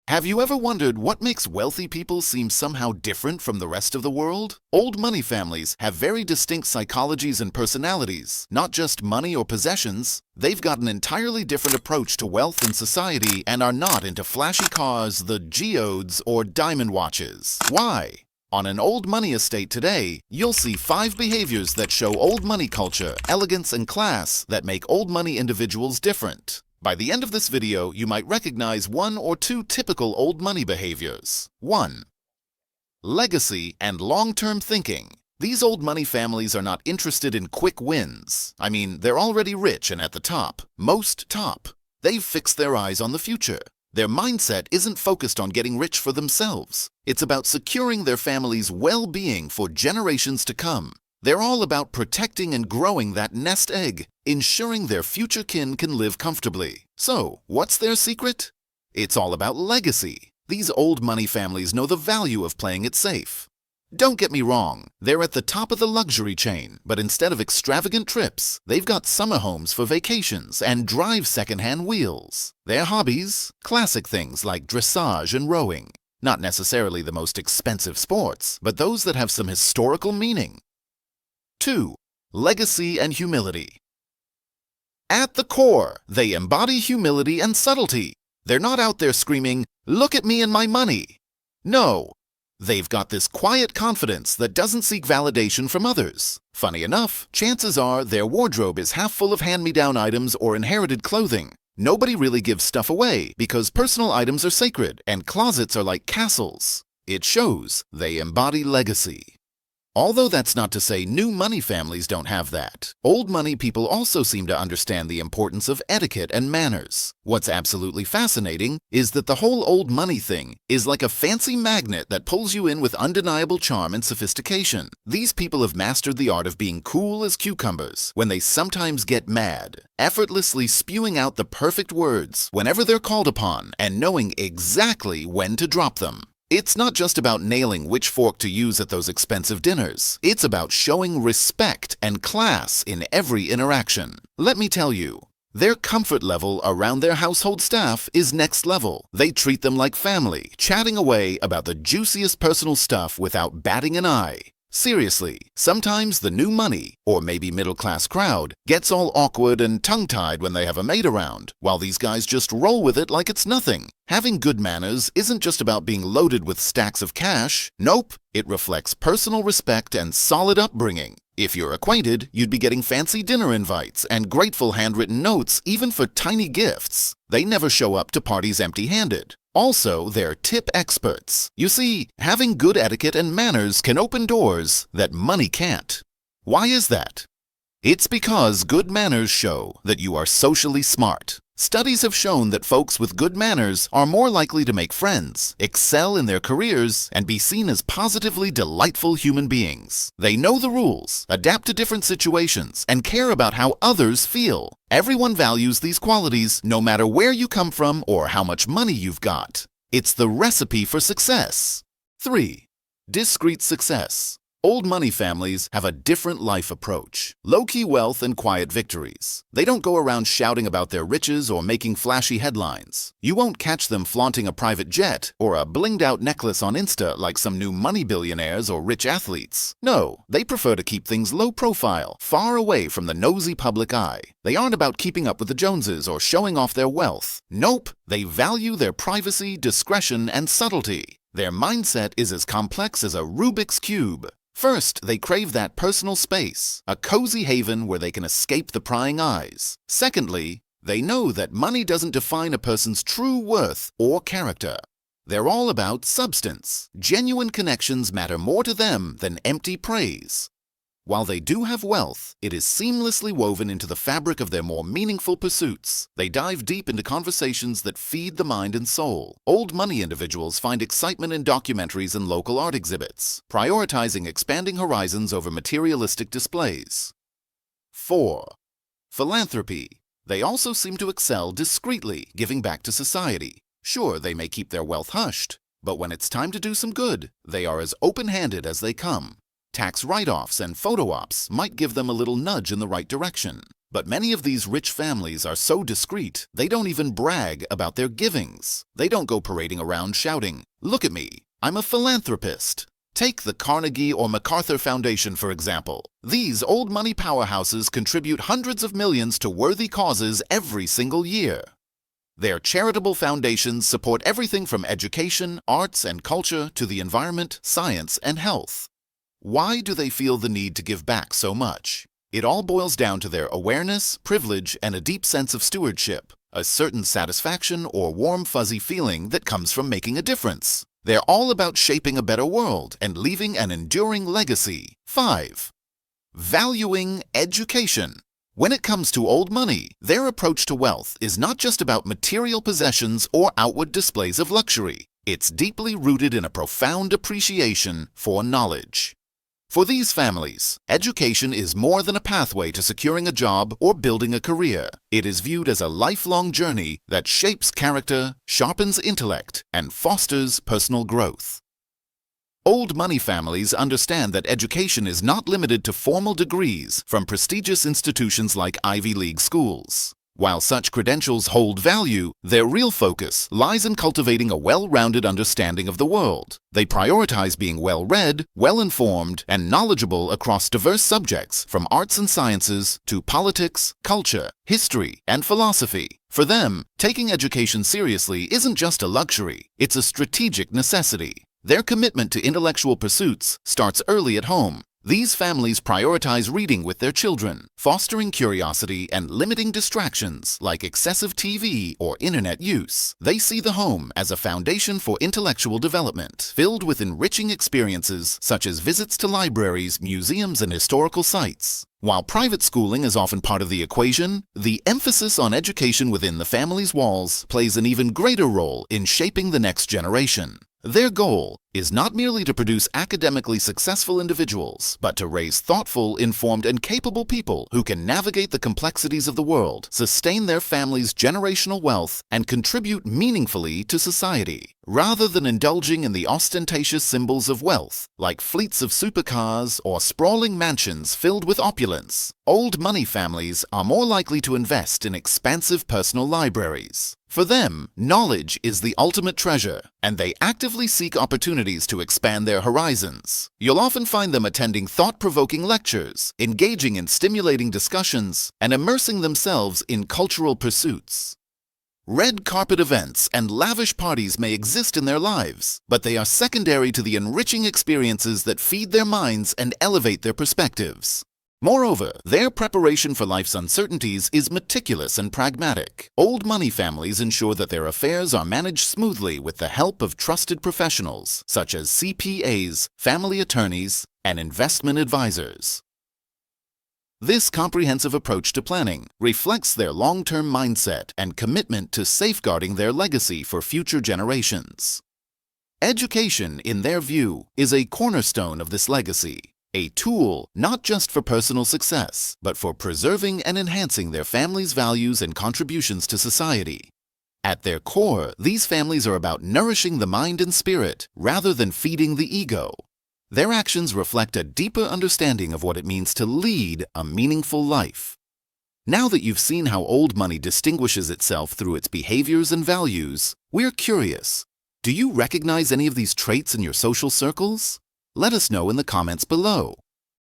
Have you ever wondered what makes wealthy people seem somehow different from the rest of the world? Old money families have very distinct psychologies and personalities, not just money or possessions. They've got an entirely different approach to wealth and society and are not into flashy cars, the geodes, or diamond watches. Why? On an old money estate today, you'll see 5 behaviors that show old money culture, elegance, and class that make old money individuals different. By the end of this video, you might recognize 1 or 2 typical old money behaviors. 1. Legacy and long-term thinking. These old money families are not interested in quick wins. I mean, they're already rich and at the top. Most top. They've fixed their eyes on the future. Their mindset isn't focused on getting rich for themselves. It's about securing their family's well-being for generations to come. They're all about protecting and growing that nest egg, ensuring their future kin can live comfortably. So, what's their secret? It's all about legacy. These old money families know the value of playing it safe. Don't get me wrong, they're at the top of the luxury chain, but instead of extravagant trips, they've got summer homes for vacations and drive second-hand wheels. Their hobbies? Classic things like dressage and rowing. Not necessarily the most expensive sports, but those that have some historical meaning. 2. Legacy and humility. At the core, they embody humility and subtlety. They're not out there screaming, "Look at me and my money." No, they've got this quiet confidence that doesn't seek validation from others. Funny enough, chances are their wardrobe is half full of hand-me-down items or inherited clothing. Nobody really gives stuff away because personal items are sacred and closets are like castles. It shows they embody legacy. Although that's not to say new money families don't have that. Old money people also seem to understand the importance of etiquette and manners. What's absolutely fascinating is that the whole old money thing is like a fancy magnet that pulls you in with undeniable charm and sophistication. These people have mastered the art of being cool as cucumbers when they sometimes get mad, effortlessly spewing out the perfect words whenever they're called upon and knowing exactly when to drop them. It's not just about nailing which fork to use at those expensive dinners. It's about showing respect and class in every interaction. Let me tell you, their comfort level around their household staff is next level. They treat them like family, chatting away about the juiciest personal stuff without batting an eye. Seriously, sometimes the new money, or maybe middle-class crowd, gets all awkward and tongue-tied when they have a maid around, while these guys just roll with it like it's nothing. Having good manners isn't just about being loaded with stacks of cash. Nope, it reflects personal respect and solid upbringing. If you're acquainted, you'd be getting fancy dinner invites and grateful handwritten notes even for tiny gifts. They never show up to parties empty-handed. Also, they're tip experts. You see, having good etiquette and manners can open doors that money can't. Why is that? It's because good manners show that you are socially smart. Studies have shown that folks with good manners are more likely to make friends, excel in their careers, and be seen as positively delightful human beings. They know the rules, adapt to different situations, and care about how others feel. Everyone values these qualities no matter where you come from or how much money you've got. It's the recipe for success. 3. Discreet success. Old money families have a different life approach. Low-key wealth and quiet victories. They don't go around shouting about their riches or making flashy headlines. You won't catch them flaunting a private jet or a blinged-out necklace on Insta like some new money billionaires or rich athletes. No, they prefer to keep things low profile, far away from the nosy public eye. They aren't about keeping up with the Joneses or showing off their wealth. Nope, they value their privacy, discretion, and subtlety. Their mindset is as complex as a Rubik's Cube. First, they crave that personal space, a cozy haven where they can escape the prying eyes. Secondly, they know that money doesn't define a person's true worth or character. They're all about substance. Genuine connections matter more to them than empty praise. While they do have wealth, it is seamlessly woven into the fabric of their more meaningful pursuits. They dive deep into conversations that feed the mind and soul. Old money individuals find excitement in documentaries and local art exhibits, prioritizing expanding horizons over materialistic displays. 4. Philanthropy. They also seem to excel discreetly, giving back to society. Sure, they may keep their wealth hushed, but when it's time to do some good, they are as open-handed as they come. Tax write-offs and photo ops might give them a little nudge in the right direction. But many of these rich families are so discreet, they don't even brag about their givings. They don't go parading around shouting, "Look at me, I'm a philanthropist." Take the Carnegie or MacArthur Foundation, for example. These old money powerhouses contribute hundreds of millions to worthy causes every single year. Their charitable foundations support everything from education, arts, and culture to the environment, science, and health. Why do they feel the need to give back so much? It all boils down to their awareness, privilege, and a deep sense of stewardship, a certain satisfaction or warm fuzzy feeling that comes from making a difference. They're all about shaping a better world and leaving an enduring legacy. 5. Valuing education. When it comes to old money, their approach to wealth is not just about material possessions or outward displays of luxury. It's deeply rooted in a profound appreciation for knowledge. For these families, education is more than a pathway to securing a job or building a career. It is viewed as a lifelong journey that shapes character, sharpens intellect, and fosters personal growth. Old money families understand that education is not limited to formal degrees from prestigious institutions like Ivy League schools. While such credentials hold value, their real focus lies in cultivating a well-rounded understanding of the world. They prioritize being well-read, well-informed, and knowledgeable across diverse subjects from arts and sciences to politics, culture, history, and philosophy. For them, taking education seriously isn't just a luxury, it's a strategic necessity. Their commitment to intellectual pursuits starts early at home. These families prioritize reading with their children, fostering curiosity and limiting distractions like excessive TV or internet use. They see the home as a foundation for intellectual development, filled with enriching experiences such as visits to libraries, museums, and historical sites. While private schooling is often part of the equation, the emphasis on education within the family's walls plays an even greater role in shaping the next generation. Their goal is not merely to produce academically successful individuals, but to raise thoughtful, informed, and capable people who can navigate the complexities of the world, sustain their family's generational wealth, and contribute meaningfully to society. Rather than indulging in the ostentatious symbols of wealth, like fleets of supercars or sprawling mansions filled with opulence, old money families are more likely to invest in expansive personal libraries. For them, knowledge is the ultimate treasure, and they actively seek opportunities to expand their horizons. You'll often find them attending thought-provoking lectures, engaging in stimulating discussions, and immersing themselves in cultural pursuits. Red carpet events and lavish parties may exist in their lives, but they are secondary to the enriching experiences that feed their minds and elevate their perspectives. Moreover, their preparation for life's uncertainties is meticulous and pragmatic. Old money families ensure that their affairs are managed smoothly with the help of trusted professionals, such as CPAs, family attorneys, and investment advisors. This comprehensive approach to planning reflects their long-term mindset and commitment to safeguarding their legacy for future generations. Education, in their view, is a cornerstone of this legacy. A tool not just for personal success, but for preserving and enhancing their family's values and contributions to society. At their core, these families are about nourishing the mind and spirit rather than feeding the ego. Their actions reflect a deeper understanding of what it means to lead a meaningful life. Now that you've seen how old money distinguishes itself through its behaviors and values, we're curious. Do you recognize any of these traits in your social circles? Let us know in the comments below.